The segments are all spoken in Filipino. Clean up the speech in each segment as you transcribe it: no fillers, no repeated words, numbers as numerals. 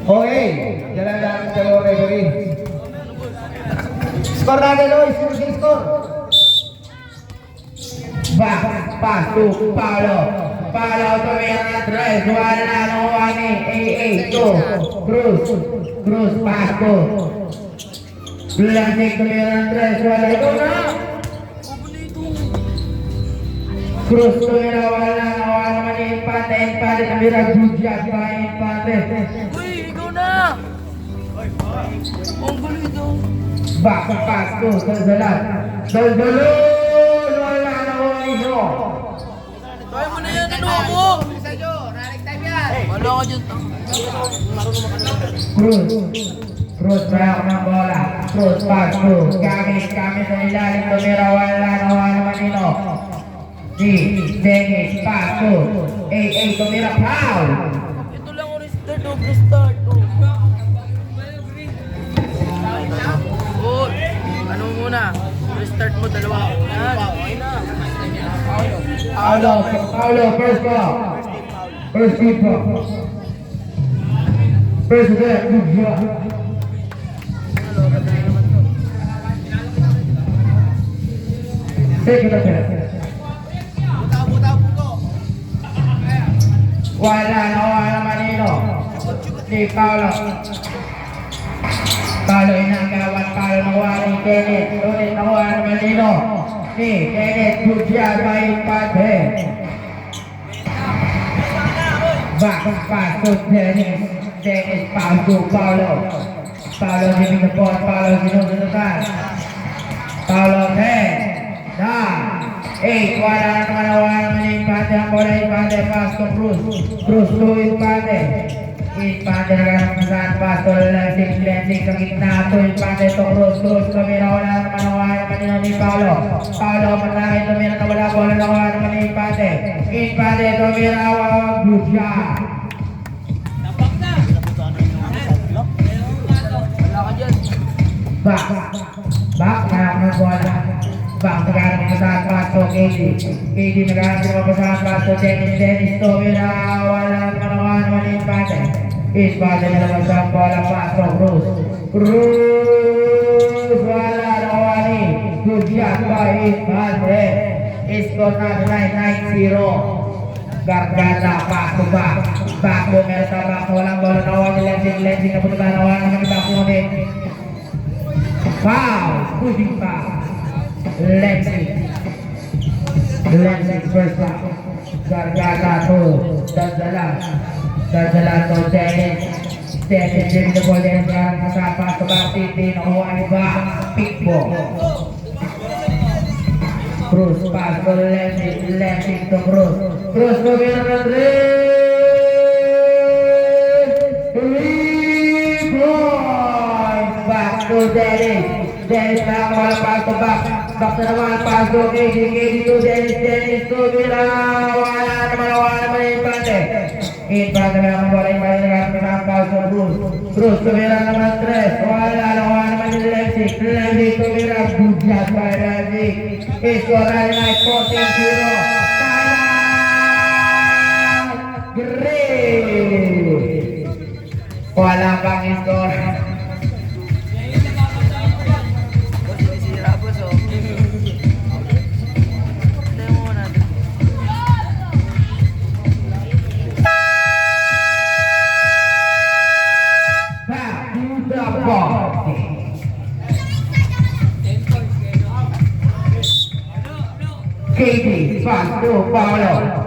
Okay, jalan lang dalawa referee. Score natin, Lois. Sino score? Back, pass to Paolo. Paolo to Andres. Wala na nakuha ni AA to Cruz. Cruz, pass to Blantic to Andres. Wala ito na. Cruz to wala nakuha naman ni Infante. Infante na mira Gujak pa Infante. Uy, ikaw na! Ang gulo ito. Back, pass to Salzalan. Salzalan! Wala nakuha ni Jo. Kaya mo na yan, ano ako? Wala ka dyan. Cruz. Cruz bayak ng bola. Cruz pass to. Gamit sa ilalim. Tumira wala nakuha naman nino. Dennis pass to. AA tumira foul. Ito lang ang restart o restart. Oh, ano muna? Restart mo dalawa. Yan, okay na. Paulo, first ball. First keeper. First set, good job. Second attempt. Wala naman nino. Si Paulo. Paulo inagawan, Paulo nakuha ni Kenneth. Ulit nakuha naman nino. Ni Kenneth, good job by Infante. Back pass to Dennis. Dennis pass to Paulo. Paulo giving the ball. Paulo sinusunod. Paulo 10, 9, 8. Wala naman ni Infante. Ang bola Infante. Pass to Cruz. Cruz to Infante. Infante nagkakasahan. Pass to Lensing sa gitna to Infante to Cruz. Cruz tumira. Wala naman ni Paulo. Paulo matangin tumira na wala. Bola nakuha naman ni Infante. Infante tumira. Good job. Back na bola. Back nagkakasahan. Pass to KD. KD nagkakasahan. Pass to Dennis tumira. Wala naman ni Infante. Infante na naman sa bola. Pass to Cruz. Cruz wala nakuha ni. Good job by Infante. Score na 9-0. Gargata, back to back. Back to Merta, back to walang bola nakuha ni Lensing na puto na nakuha naman ni back to ni. Foul! Pushing foul. Lensing first foul. Gargata to Daldalan to Dennis giving the ball in sa pass to back. Titi nakuha ni back. Pick ball. Cruz pass to Lensing to Cruz. Cruz to Three points. Back to Dennis. Dennis nakakuha pass to back. Back na naman pass to KD. KD to Dennis to Vila. Wala naman Infante. Infante na naman bola. Infante nakakuha pass to Cruz. Cruz to Vila naman 3. Wala naman ni Lensing to Vila. Good job by Lensing. Score na 14-0. Great! Wala pang score. Back to the ball. KD, pass to Paulo.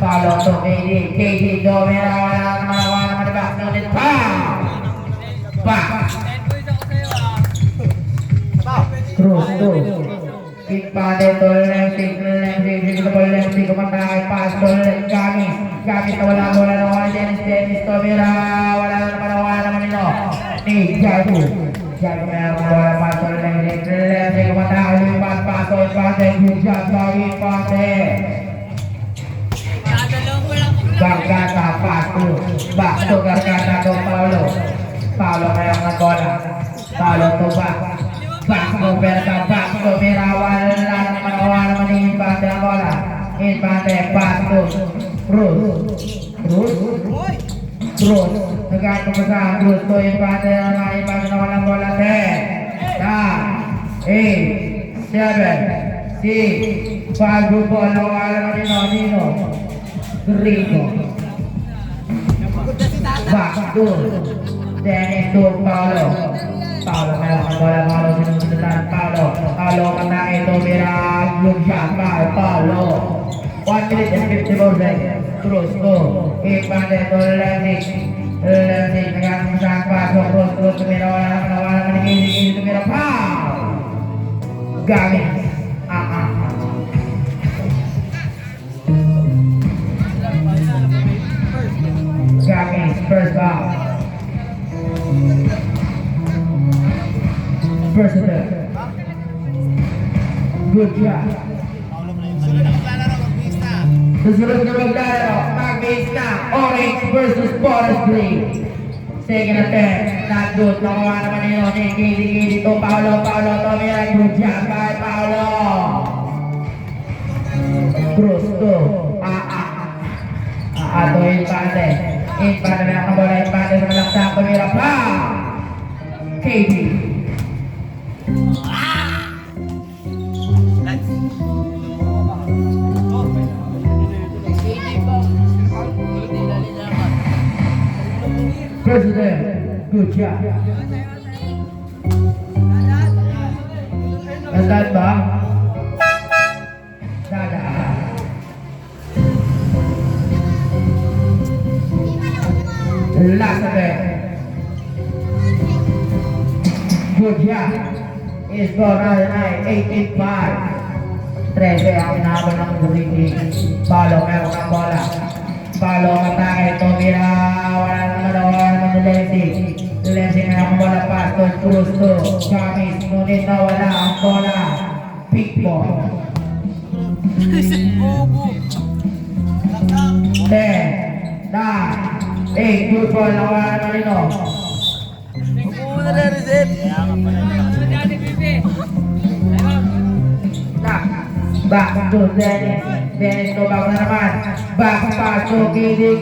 Paulo to KD domina. Wala naman back to the back. Cruz to Infante to Lensing kumatake. Pass to Gamit na wala naman Dennis tumira. Wala naman nino ni Jago meron bola. Pass to Lensing kumatake. Lumipat pass to Infante. Good job by Infante. Gargata pass to back to Gargata to Paulo. Paulo meron ng bola. Paulo to back to Berta. Back to Mira. Wala naman ni Infante ang bola. Infante pass to Cruz. Nagkakapasahan Cruz to empate na walang bola 10, 9, 8, 7, 6, 5 grupo nawala na Nino. Rico. Back to Dennis to Paulo meron ka bola, Paulo sinusundan, Paulo matake to Mirag, good shot by Paulo. 1 minute and 54 seconds. Cruz to empate to Lensing nagkakapasahan pasok Cruz tumira nawala manigil tumira foul gamit first foul. First attempt. Good job. Susunod na maglalaro, mag-base na, Orange versus Forest Green. Second attempt, not good. Nakawa naman yun, Kidi to Paulo, Tomira, good job by Paulo. Cruz to, to empate na ang bola, empate sa malaksa, Tomira pa. KD. President, good job. Nandaan ba? Dadaan. Last attempt. Good job. Is for 18-5. 13 ang inaabot ng Guriki. Paulo meron ang bola. Paulo atake, Tomira, wala naman Lensing ang bola pass to Cruz to Camis, ngunit nawala ang bola. Pick ball. 10, 9, 8, good ball, nawala naman ito. Muna na reset. Back to Dennis to bago na naman. Back pass to KD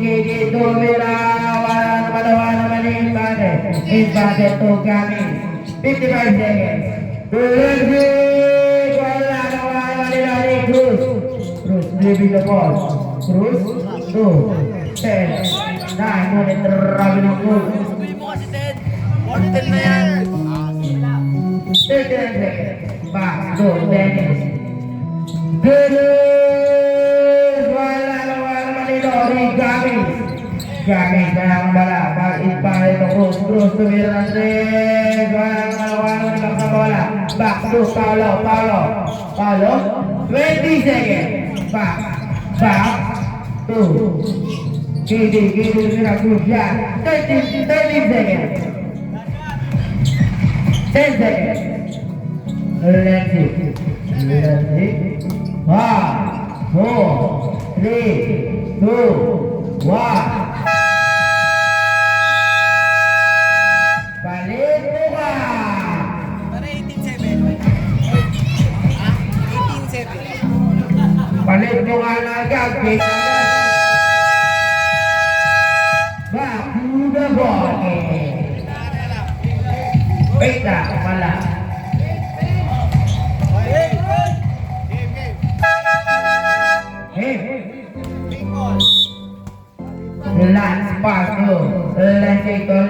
to Mira. Wala naman yung empate to Gamis. 55 seconds. Wala naman ni Cruz. Dribbling the ball. Cruz to 10, 9, ngunit rabi ng Cruz. Sabihin mo kasi 10. 10 na yan. 30 seconds. Back to Dennis. Wala naman ito, Gamis na ang bala, pag-impare ito, Cruz tumira ng 3, wala naman ito sa bola, back to Paulo, 20 seconds, back to KD tumira, Cruz yan, 13 seconds, 10 seconds, Lensing, 5, 4, 3, 2, 1. Balik buka. Para 18-7. 18-7. Balik buka na agad. Back to the ball. Wait na, pala. Lance pass to Lensing to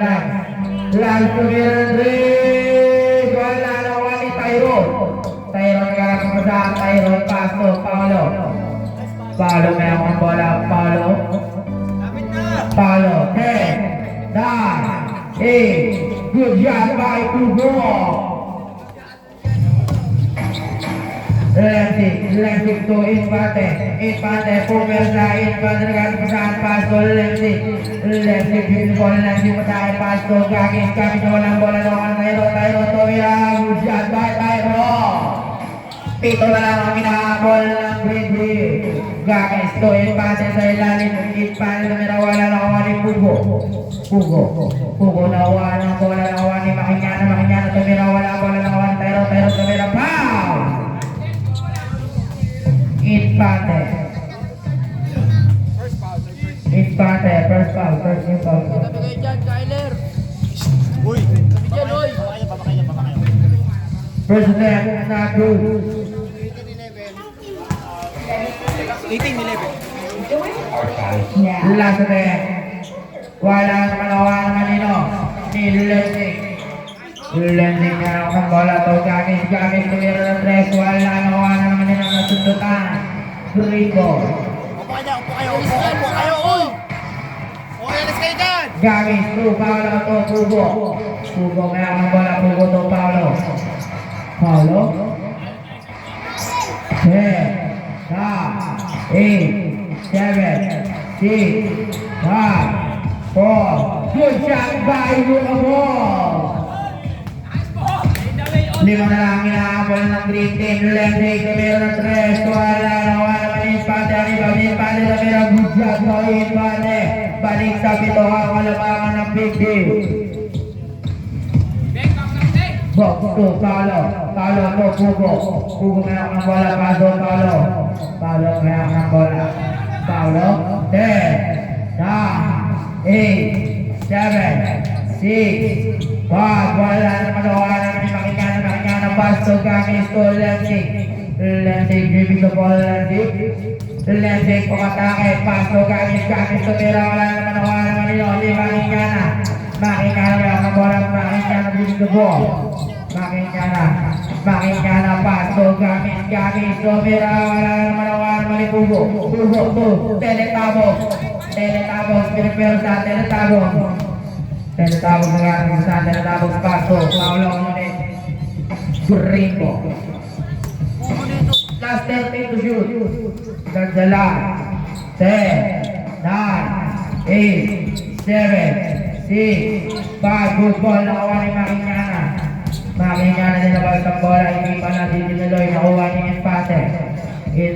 Lance to Mirandres, wala naman ni Tyrone nagkakapasahan, Tyrone pass to Paulo meron ang bola, Paulo 10, 9, 8, good job by Hugo. Lensing to empate, pumirsa, empate nagkakapasahan, pass to Lensing, beautiful Lensing matake, pass to Gamis na walang bola naman, Tyrone, Tomira, good shot by Tyrone. Pito na lang ang minahabol ng Green. Gamis to empate sa ilalim, empate Tomira, wala nakuha ni Hugo nakuha ng bola, nakuha ni Makinyana, Tomira, wala bola, nakuha ni Tyrone, Tomira, foul! Empate. Infante, first foul, first new foul. Tabi kayo dyan, Kyler. Uy! Tabi dyan, oy. Baba kayo. First left, not good. 18-11. Last left. Wala naman nino. Ni Lending. Lending na ako ng bola to. Gamit tumira ng tres. Wala naman nino nasundutan. Grigo. Upo kayo, oy! Okay, alas kayo dyan! Gamit to. Paulo to. Pugo. Pugo may ako ng bola. Pugo to. Paulo. Paulo. 10, 9, 8, 7, 6, 5, 4, good shot by Bucabo! Lima na lang inaabol ng Green Team. Lending, tumira ng tres. Wala naman Infante. Infante tumira. Good shot by Infante. Balik sa pito ang kalabangan ng Big Team. Box to Paulo to Pugo ngayon ng bola. Paulo ngayon ng bola. Paulo 10, 9, 8, 7, 6, 5. Wala naman naman makikana pasto gamit to Lending giving the ball. Lending pumatake pasto gamit tumira. Wala naman nilo. Makikana ngayon ng bola. Makikana giving the ball. Makikana paso gamit tumira. Wala naman ni Pugo to Teletabos pinipero sa Teletabos na Teletabos paso Paulo ngunit Gringo last 30 to shoot Danzala 10, 9, 8, 7, 6, 5 good ball nakuha ni Makikana din na balik ang bola. Hindi pa natin dinuloy. Nakuha ni Infante to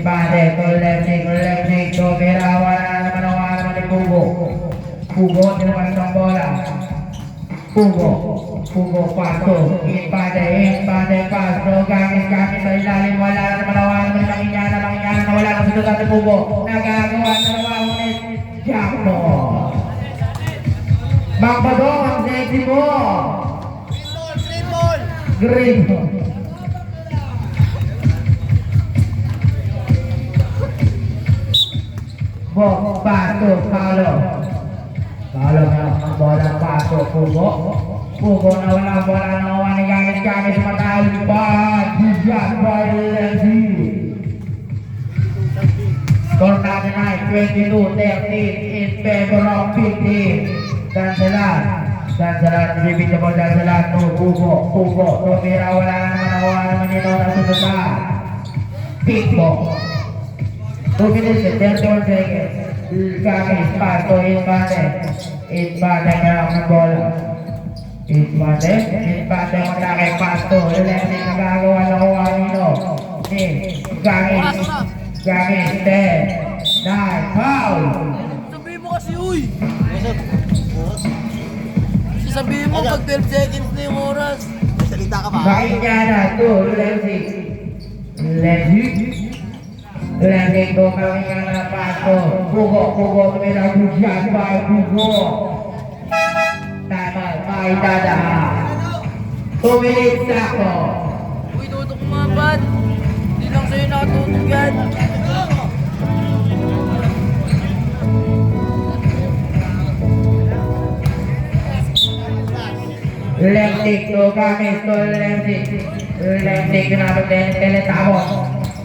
Lending tumira. Wala naman ni Pugo din na balik ang bola. Pugo paso. Infante paso. Gamit sa ilalim. Wala naman ni Makikana na wala nang sinulat ni Pugo. Nagagawa na naman ni Jaco. Magpadong ang sexy mo. Green. Box paso Paulo na bola paso Pugo na wala bola nakuha ni gamit mataas pa Dijan by Lending. Score natin ay 22-13 in favor of Big Team. Dansalat, bibig na ball Dansalat to Pugo tumira. Wala naman nito nasusunod. Pico 2 minutes and 31 seconds. Gamit paso Infante ngayon ng bola. Infante matake paso. Lending nagagawa na kuha nito. Gamit 10, 9, foul. Sabihin mo kasi, uy. Sabihin mo pag 12 seconds na yung oras. Salita ka ba? Makikana to Lending to Makikana paso. Pugo tumira. Good shot by Pugo. Tama by Dada. 2 minutes ako. Uy, tutok mga bat. Hindi lang sa'yo nakatutok yan. Lending to gamit to Lending ginamit din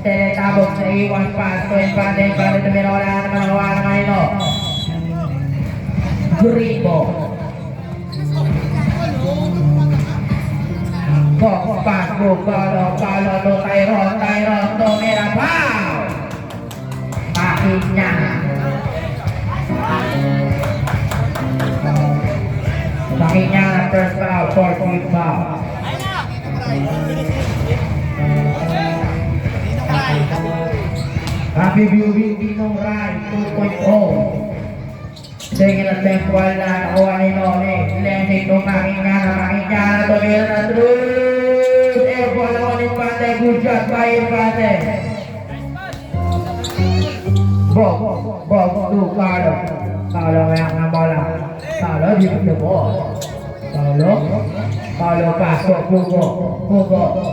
Teletabos na iwan paso Infante tumira. Wala naman ito. Grigo box pass to Paulo to Tyron tumira. Foul. Makikana first foul, fourth foul. Happy viewing Dinong Rai 2.0. Second attempt wala nakuha ni Noni. Lending to Makikana tumira na truth. Airball naman Infante. Good shot by Infante. Ball to Paulo. Paulo mayang ng bola. Paulo dito the ball. Paulo pasok. Hugo.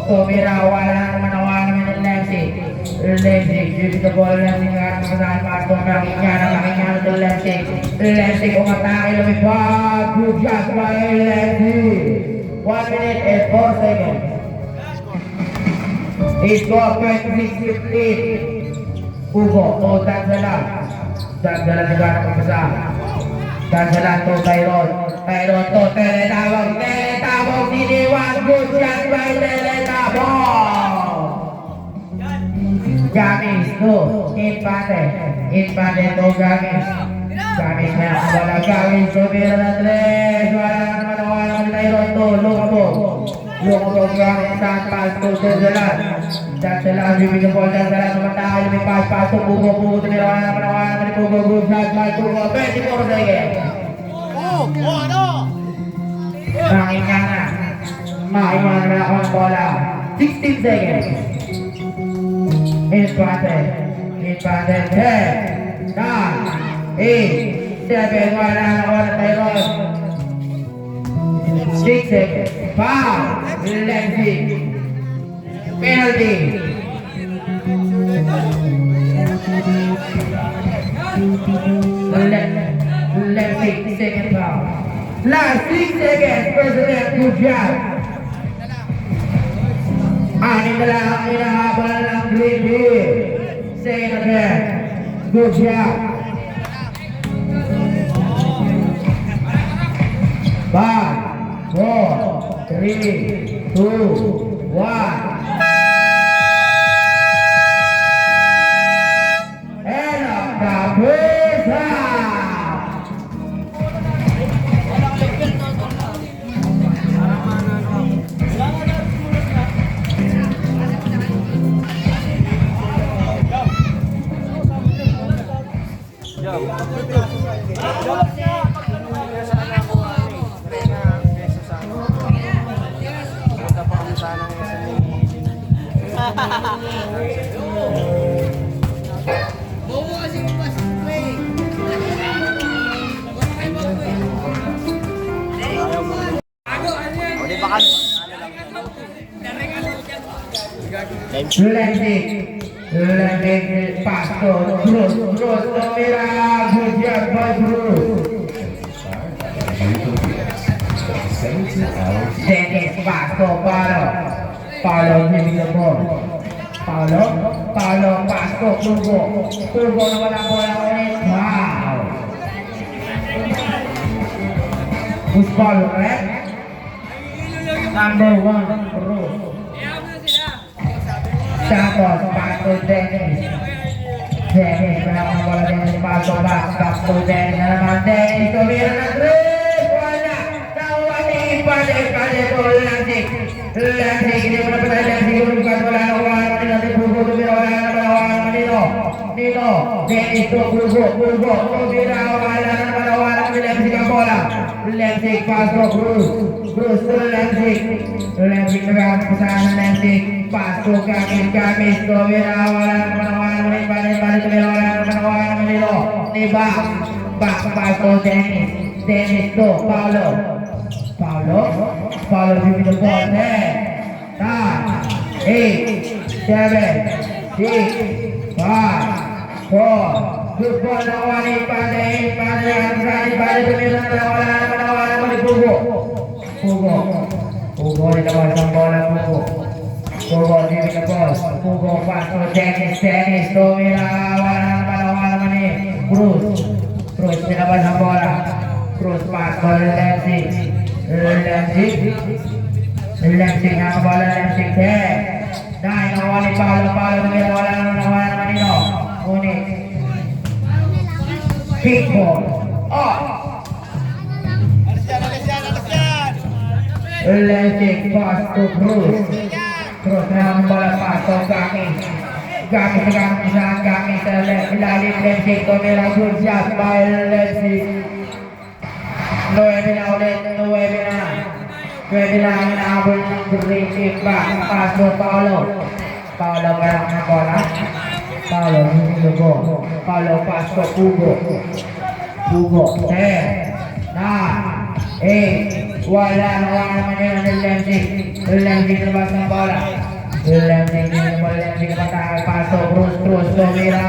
Tumira. Wala naman ng Lensing. Dito the ball. Lensing nga naman pasok. Makingana to Lensing. Lensing umatake. Lumipad. Good shot by Lensing. 1 minute and 4 seconds. Score 26-15. Hugo, Danzalan juga nakapasa. Danzalan to Tyron to Teletabog, diniwan, good shot by Teletabog. Gamis to, Infante to Gamis na wala Gamis, sumira na 3, wala naman Tyron to, Lumabog Gamis, Sanpal to Danzalan, bibigyan po Danzalan, tumatay, lumipas, pasok, Pugo, tumira naman ni Pugo, good shot by Pugo, 24 seconds. Ano? Makingana na ako ng bola, 16 seconds. Infante, 10, 9, 8, 7, wala na ako ng Tyron. 6 seconds, 5, Lensing. Penalty. Lensing, second foul. Last 6 seconds, President, good job. Anin na lang ang hinahabol ng Green Hill. Second again, good job. 5, 4, 3, 2, 1. Lensing, pasto, Cruz, tumira, good job by Cruz. Dennis, pasto, Paulo, giving the ball. Paulo, pasto, Hugo na walang bola ulit. Wow! Who's ball, correct? Number 1, Cruz. Tapos, pasto, Dennis, walang bola Dennis, pasto, pasto, Dennis na naman, Dennis, tumira na 3, wala, pade ko, Lensing, hindi mo na patay, Lensing, bukas, wala naman natin, Hugo, tumira, wala naman Nino, Dennis to Hugo, tumira, wala naman Lensing ang bola, Lensing, pasto, Cruz to Lensing nagkakapasahan ng Lensing, pasto, Gamis, tumira, wala naman tumira, wala naman Nino, pasto, Dennis to Paulo, giving the ball, 10, 9, 8, 7, 6, 5, 4, good ball, nakuha ni Ipade, tumira na wala naman ni Hugo, nilabas ang bola, Hugo, giving the ball, Hugo, pasto, Dennis, tumira, wala naman ni Cruz, nilabas ang bola, Cruz, pasto, Lensing ang bola, Lensing 10, 9, nakuha ni Paulo, tumira, wala naman Nino, ngunit kick ball, Lensing, pass to Cruz na ang bola, pass to Gamis sa ilalim, Lensing, tumira, good shot by Lensing. 9 na ulit, 9 na ang inaabot ng Green Team back, pass to Paulo, meron ng bola, Paulo, Hugo, Paulo, Pasco, Hugo, Hugo, 10, 9, 8, wala naman yun ang Lensing labas ng bola. Lensing naman Pasco, Cruz, tumira,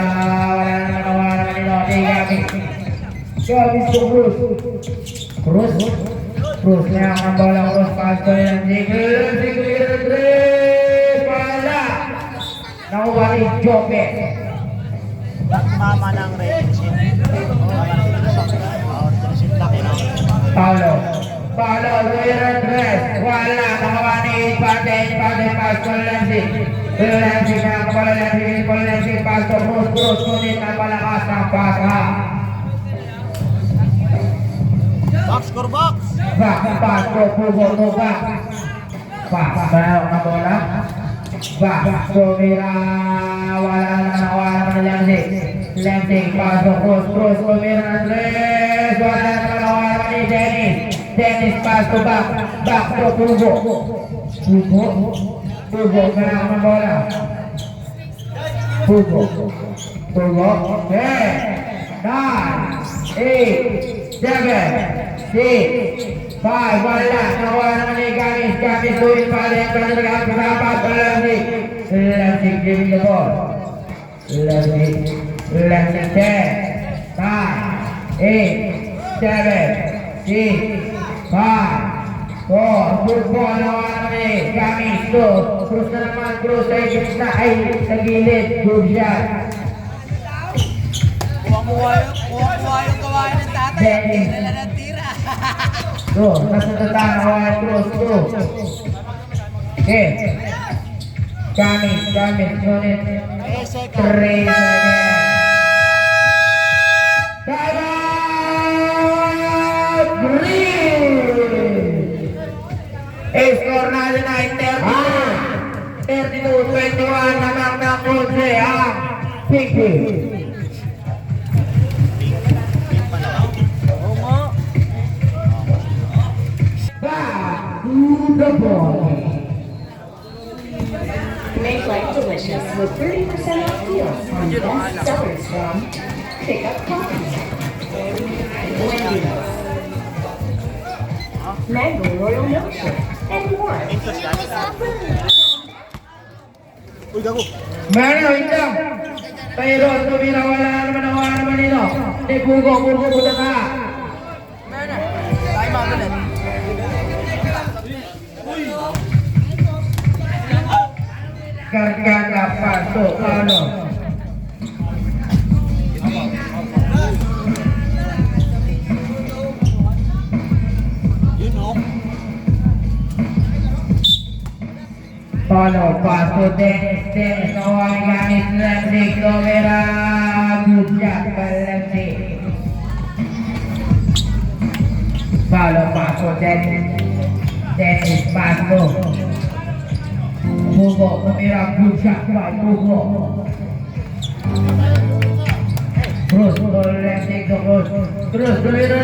wala naman yun, Gabi, Cruz na ang bola, Cruz, Pasco, Lensing, wala, nakuha ni Jope. Mama ng Resin. Laki na. Paulo, Andres, wala, nakawa ni Pate, Pasco, Lensing na ang bola, Lensing, Pasco, Cruz, ngunit ang palakas ng pasa. Box, score box. Pasco, Pugo, back. Bayok na bola. Tumira, wala naman Lensing, Pasco, Cruz, tumira, Andres, wala naman ni Dennis, Pasco, back to Pugo, kaya ng bola. Pugo, 10, 9, 8, 7, 6, 5, wala, nakuha naman ni Gamis, tuwin pa rin, Lensing giving the ball. Lensing, 10, 9, 8, 7, 6, 5, 4, good ball, nakuha naman ni Gamis, Cruz na naman, Cruz ay gitna, ay sa gilid, good shot. Kuha yung kawain ng tatay. Dennis. Dala ng tira. Nasa tatanawa, Cruz. Okay. Gamis, ngunit 3 seconds. 3 seconds. Time out! Green! Score natin ay 32-21 naman na Ponce ang Pinky. Back to the ball. Make life delicious with 30% off deals on best sellers from Pickup Coffee, Wendy's, Mango Royal Milkshake, and more. Uy, gago. Mana hitam. Pero tumira wala naman nito. Di Pugo puta ka. Mana? Time out ulit. Kargada pasok Paulo. Paulo pasok Dennis nakuha ni Gamis Lensing tumira. Good job Lensing. Paulo pasok Dennis pasok. Pugo, tumira, good shot by Pugo. Cruz, Lensing to Cruz, tumira,